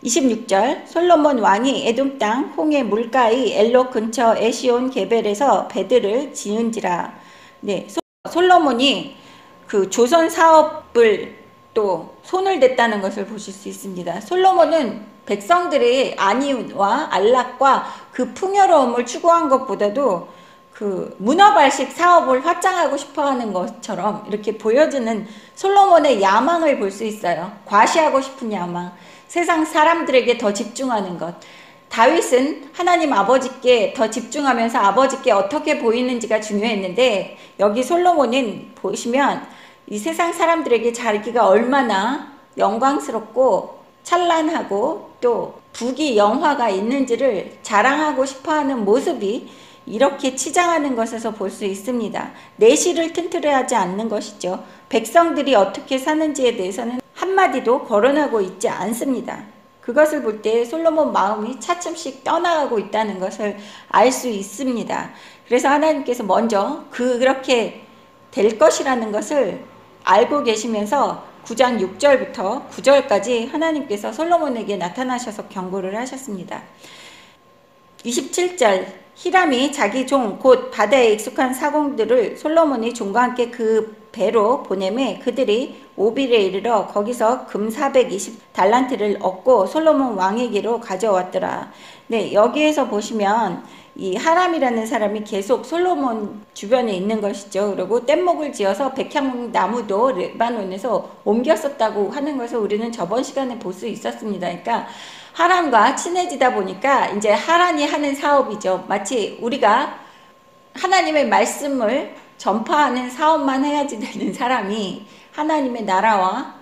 26절 솔로몬 왕이 에돔 땅 홍해 물가의 엘로 근처 에시온 게벨에서 배들을 지은지라. 네, 솔로몬이 그 조선 사업을 또 손을 댔다는 것을 보실 수 있습니다. 솔로몬은 백성들의 안위와 안락과 그 풍요로움을 추구한 것보다도 그 문어발식 사업을 확장하고 싶어하는 것처럼 이렇게 보여지는 솔로몬의 야망을 볼 수 있어요. 과시하고 싶은 야망, 세상 사람들에게 더 집중하는 것. 다윗은 하나님 아버지께 더 집중하면서 아버지께 어떻게 보이는지가 중요했는데 여기 솔로몬은 보시면 이 세상 사람들에게 자기가 얼마나 영광스럽고 찬란하고 또 부귀 영화가 있는지를 자랑하고 싶어하는 모습이 이렇게 치장하는 것에서 볼 수 있습니다. 내실을 튼튼하지 않는 것이죠. 백성들이 어떻게 사는지에 대해서는 한마디도 거론하고 있지 않습니다. 그것을 볼 때 솔로몬 마음이 차츰씩 떠나가고 있다는 것을 알 수 있습니다. 그래서 하나님께서 먼저 그렇게 될 것이라는 것을 알고 계시면서 9장 6절부터 9절까지 하나님께서 솔로몬에게 나타나셔서 경고를 하셨습니다. 27절 히람이 자기 종 곧 바다에 익숙한 사공들을 솔로몬이 종과 함께 그 배로 보내매 그들이 오빌에 이르러 거기서 금 420달란트를 얻고 솔로몬 왕에게로 가져왔더라. 네, 여기에서 보시면 이 하람이라는 사람이 계속 솔로몬 주변에 있는 것이죠. 그리고 뗏목을 지어서 백향나무도 레바논에서 옮겼었다고 하는 것을 우리는 저번 시간에 볼 수 있었습니다. 그러니까 하란과 친해지다 보니까 이제 하란이 하는 사업이죠. 마치 우리가 하나님의 말씀을 전파하는 사업만 해야지 되는 사람이 하나님의 나라와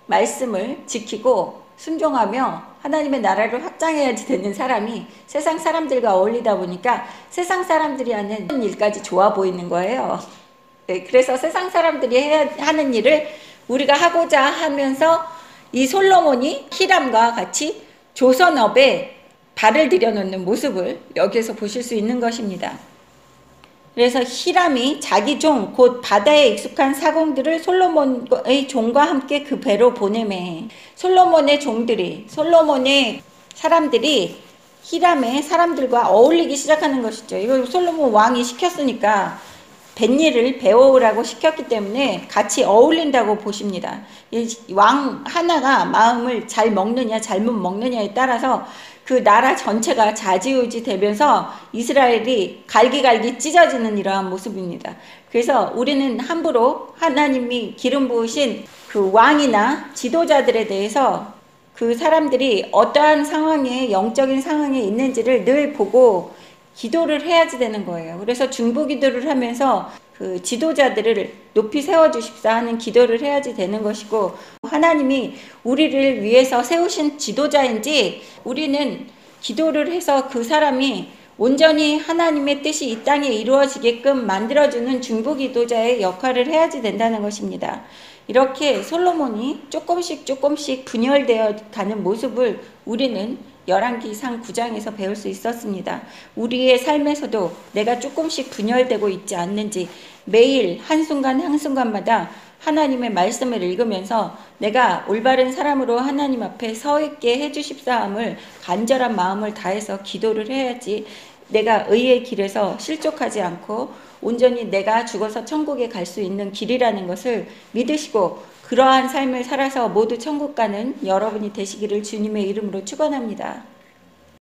말씀을 지키고 순종하며 하나님의 나라를 확장해야지 되는 사람이 세상 사람들과 어울리다 보니까 세상 사람들이 하는 일까지 좋아 보이는 거예요. 네, 그래서 세상 사람들이 하는 일을 우리가 하고자 하면서 이 솔로몬이 히람과 같이 조선업에 발을 들여놓는 모습을 여기에서 보실 수 있는 것입니다. 그래서 히람이 자기 종 곧 바다에 익숙한 사공들을 솔로몬의 종과 함께 그 배로 보내매 솔로몬의 종들이 솔로몬의 사람들이 히람의 사람들과 어울리기 시작하는 것이죠. 이거 솔로몬 왕이 시켰으니까 뱃일을 배워오라고 시켰기 때문에 같이 어울린다고 보십니다. 왕 하나가 마음을 잘 먹느냐 잘못 먹느냐에 따라서 그 나라 전체가 좌지우지 되면서 이스라엘이 갈기갈기 찢어지는 이러한 모습입니다. 그래서 우리는 함부로 하나님이 기름 부으신 그 왕이나 지도자들에 대해서 그 사람들이 어떠한 상황에 영적인 상황에 있는지를 늘 보고 기도를 해야지 되는 거예요. 그래서 중보기도를 하면서 그 지도자들을 높이 세워주십사 하는 기도를 해야지 되는 것이고 하나님이 우리를 위해서 세우신 지도자인지 우리는 기도를 해서 그 사람이 온전히 하나님의 뜻이 이 땅에 이루어지게끔 만들어주는 중보기도자의 역할을 해야지 된다는 것입니다. 이렇게 솔로몬이 조금씩 분열되어 가는 모습을 우리는 열왕기상 9장에서 배울 수 있었습니다. 우리의 삶에서도 내가 조금씩 분열되고 있지 않는지 매일 한순간마다 하나님의 말씀을 읽으면서 내가 올바른 사람으로 하나님 앞에 서 있게 해주십사함을 간절한 마음을 다해서 기도를 해야지 내가 의의 길에서 실족하지 않고 온전히 내가 죽어서 천국에 갈 수 있는 길이라는 것을 믿으시고 그러한 삶을 살아서 모두 천국 가는 여러분이 되시기를 주님의 이름으로 축원합니다.